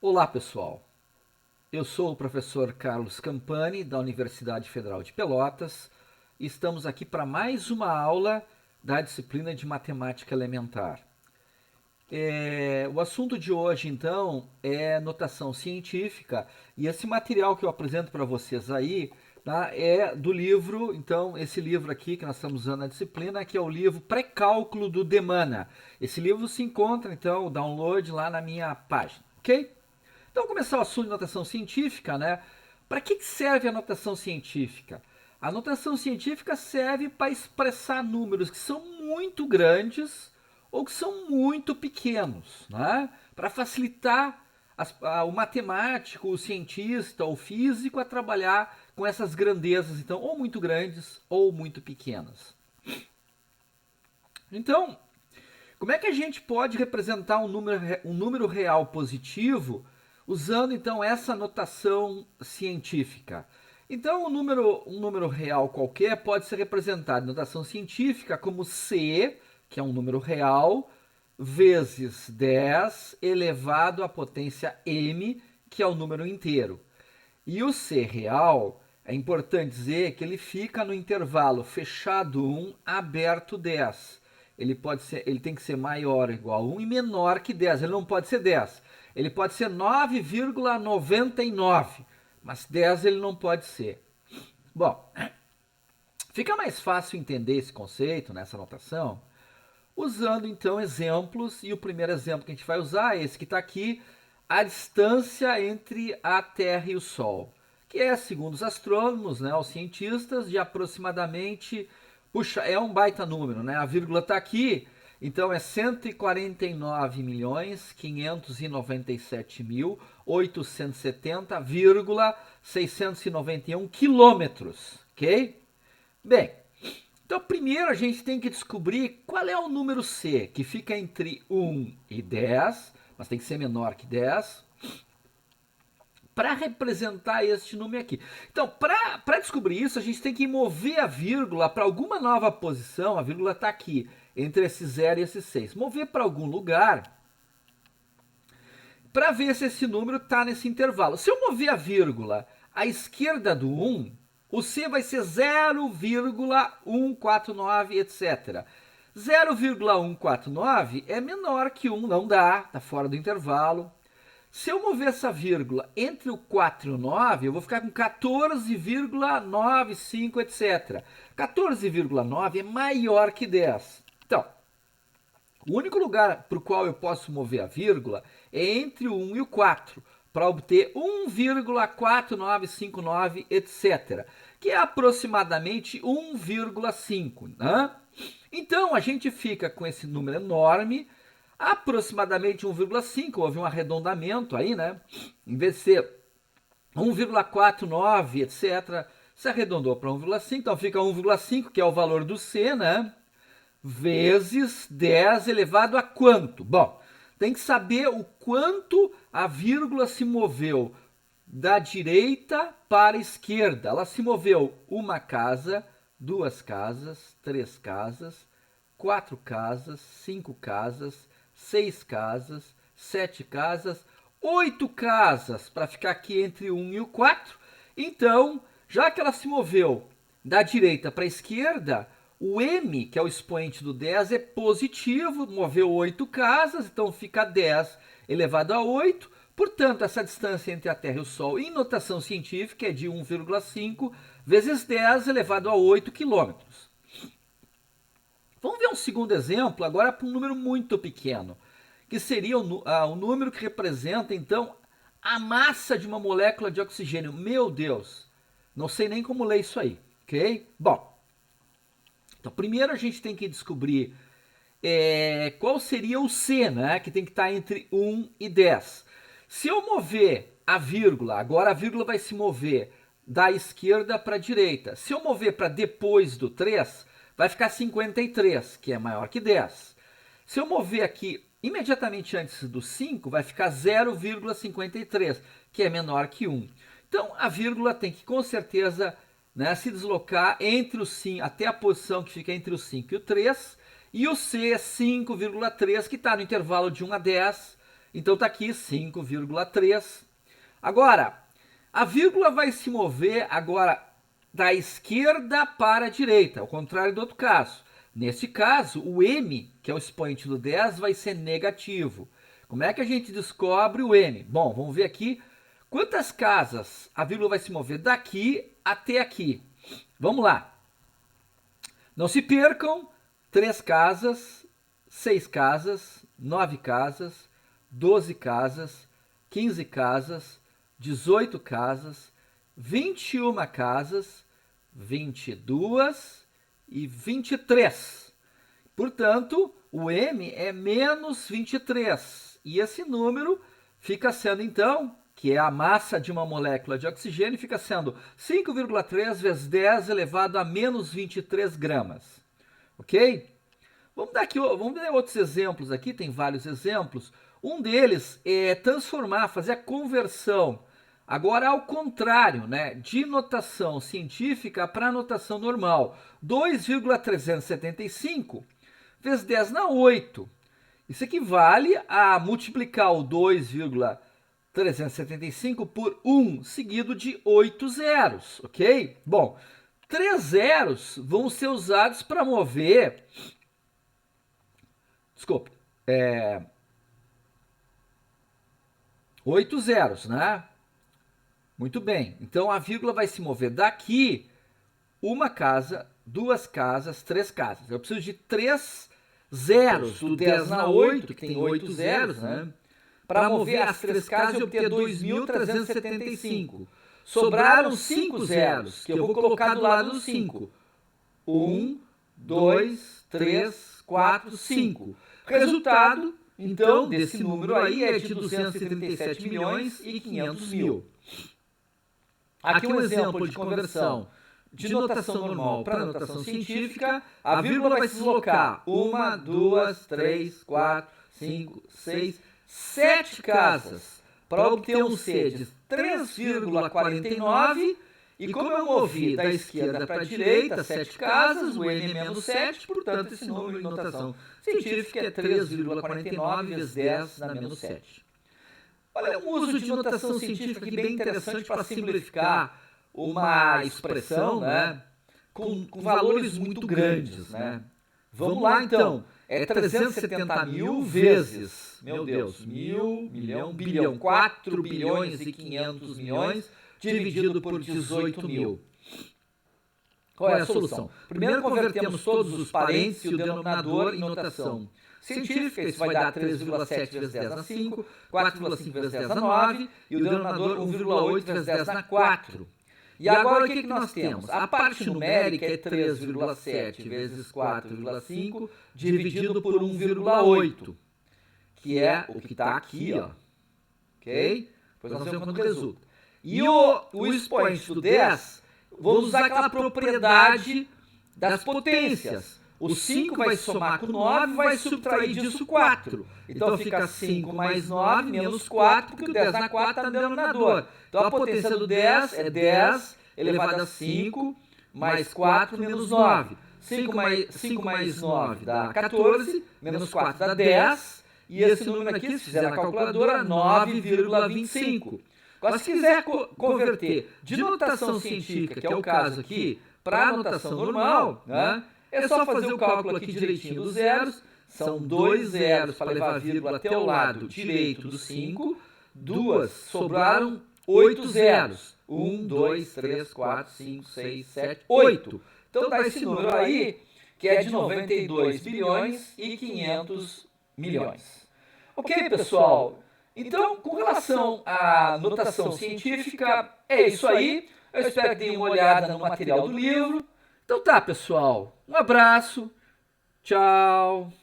Olá, pessoal. Eu sou o professor Carlos Campani, da Universidade Federal de Pelotas, e estamos aqui para mais uma aula da disciplina de Matemática Elementar. O assunto de hoje, então, é notação científica, e esse material que eu apresento para vocês aí, tá, é do livro, então, esse livro aqui que nós estamos usando na disciplina, que é o livro Pré-Cálculo do Demana. Esse livro se encontra, então, o download lá na minha página, ok? Então, começar o assunto de notação científica, né? Para que serve a notação científica? A notação científica serve para expressar números que são muito grandes ou que são muito pequenos, né? Para facilitar o matemático, o cientista, o físico a trabalhar com essas grandezas, então, ou muito grandes ou muito pequenas. Então, como é que a gente pode representar um número real positivo usando então essa notação científica? Então, um número real qualquer pode ser representado em notação científica como C, que é um número real, vezes 10 elevado à potência m, que é o número inteiro. E o C real, é importante dizer que ele fica no intervalo fechado 1, aberto 10. Ele tem que ser maior ou igual a 1 e menor que 10. Ele não pode ser 10. Ele pode ser 9,99, mas 10 ele não pode ser. Bom, fica mais fácil entender esse conceito nessa notação usando então exemplos, e o primeiro exemplo que a gente vai usar é esse que está aqui, a distância entre a Terra e o Sol, que é, segundo os astrônomos, né, os cientistas, de aproximadamente, puxa, é um baita número, né? A vírgula está aqui, então é 149.597.870,691 quilômetros, ok? Bem, então, primeiro a gente tem que descobrir qual é o número C, que fica entre 1 e 10, mas tem que ser menor que 10, para representar este número aqui. Então, para descobrir isso, a gente tem que mover a vírgula para alguma nova posição, a vírgula está aqui, entre esse 0 e esse 6. Mover para algum lugar para ver se esse número está nesse intervalo. Se eu mover a vírgula à esquerda do 1, o C vai ser 0,149, etc. 0,149 é menor que 1, não dá, está fora do intervalo. Se eu mover essa vírgula entre o 4 e o 9, eu vou ficar com 14,95, etc. 14,9 é maior que 10. Então, o único lugar para o qual eu posso mover a vírgula é entre o 1 e o 4, para obter 1,4959, etc., que é aproximadamente 1,5. Né? Então, a gente fica com esse número enorme, aproximadamente 1,5, houve um arredondamento aí, né? Em vez de ser 1,49, etc., se arredondou para 1,5, então fica 1,5, que é o valor do C, né? Vezes 10 elevado a quanto? Bom, tem que saber o quanto a vírgula se moveu da direita para a esquerda. Ela se moveu uma casa, duas casas, três casas, quatro casas, cinco casas, seis casas, sete casas, oito casas, para ficar aqui entre o 1 e o 4. Então, já que ela se moveu da direita para a esquerda, o m, que é o expoente do 10, é positivo, moveu 8 casas, então fica 10 elevado a 8. Portanto, essa distância entre a Terra e o Sol, em notação científica, é de 1,5 vezes 10 elevado a 8 quilômetros. Vamos ver um segundo exemplo, agora para um número muito pequeno, que seria o número que representa, então, a massa de uma molécula de oxigênio. Meu Deus, não sei nem como ler isso aí, ok? Bom, então, primeiro a gente tem que descobrir qual seria o C, né? Que tem que estar entre 1 e 10. Se eu mover a vírgula, agora a vírgula vai se mover da esquerda para a direita. Se eu mover para depois do 3, vai ficar 53, que é maior que 10. Se eu mover aqui imediatamente antes do 5, vai ficar 0,53, que é menor que 1. Então, a vírgula tem que, com certeza, né, se deslocar entre o 5, até a posição que fica entre o 5 e o 3, e o C é 5,3, que está no intervalo de 1 a 10, Então está aqui 5,3. Agora, a vírgula vai se mover agora da esquerda para a direita, ao contrário do outro caso. Neste caso, o m, que é o expoente do 10, vai ser negativo. Como é que a gente descobre o m? Bom, vamos ver aqui quantas casas a vírgula vai se mover daqui até aqui. Vamos lá. Não se percam, 3 casas, 6 casas, 9 casas, 12 casas, 15 casas, 18 casas, 21 casas, 22 e 23. Portanto, o m é menos 23. E esse número fica sendo, então, que é a massa de uma molécula de oxigênio, fica sendo 5,3 vezes 10 elevado a menos 23 gramas. Ok? Vamos dar outros exemplos aqui, tem vários exemplos. Um deles é transformar, fazer a conversão, agora ao contrário, né, de notação científica para notação normal. 2,375 vezes 10 na 8. Isso equivale a multiplicar o 2,375 por 1, seguido de 8 zeros, ok? Bom, 3 zeros vão ser usados para mover... Desculpa, 8 zeros, né? Muito bem, então a vírgula vai se mover daqui uma casa, 2 casas, 3 casas. Eu preciso de 3 zeros do 10 na 8, que tem 8 zeros, né? Para mover as 3 casas e obter 2.375. Sobraram 5 zeros, que eu vou colocar do lado do 5. 1, 2, 3, 4, 5. Resultado, então, desse número aí é de 237 milhões e 500 mil. Aqui um exemplo de conversão de notação normal para notação científica. A vírgula vai se deslocar 1, 2, 3, 4, 5, 6, 7 casas para obter um C de 3,49. E como eu movi da esquerda para a direita 7 casas, o m é menos 7, portanto esse número em notação científica é 3,49 vezes 10 na menos 7. Olha, um uso de notação científica aqui bem interessante para simplificar uma expressão, né, com valores muito grandes, né? Vamos lá então, é 370 mil vezes, meu Deus, mil, milhão, bilhão, 4 bilhões e 500 milhões, dividido por 18 mil. Qual é a solução? Primeiro convertemos todos os parênteses e o denominador em notação científica. Isso vai dar 3,7 vezes 10 na 5, 4,5 vezes 10 na 9, e o denominador 1,8 vezes 10 na 4. E agora o que nós temos? A parte numérica é 3,7 vezes 4,5 dividido por 1,8, que é o que está aqui, ó. Ok? Depois nós vemos quanto resulta. E o expoente do 10, vamos usar aquela propriedade das potências. O 5 vai somar com 9 e vai subtrair disso 4. Então fica 5 mais 9 menos 4, porque o 10 na 4 está no denominador. Então a potência do 10 é 10 elevado a 5 mais 4 menos 9. 5 mais 9 dá 14, menos 4 dá 10. E esse número aqui, se fizer na calculadora, 9,25. Agora, se quiser converter de notação científica, que é o caso aqui, para notação normal, né, é só fazer o cálculo aqui direitinho dos zeros. São 2 zeros para levar a vírgula até o lado direito do 5. Sobraram 8 zeros. 1, 2, 3, 4, 5, 6, 7, 8. Então dá esse número aí, que é de 92 bilhões e 500 milhões. Ok, pessoal? Então, com relação à notação científica, é isso aí. Eu espero que deem uma olhada no material do livro. Então tá, pessoal. Um abraço. Tchau.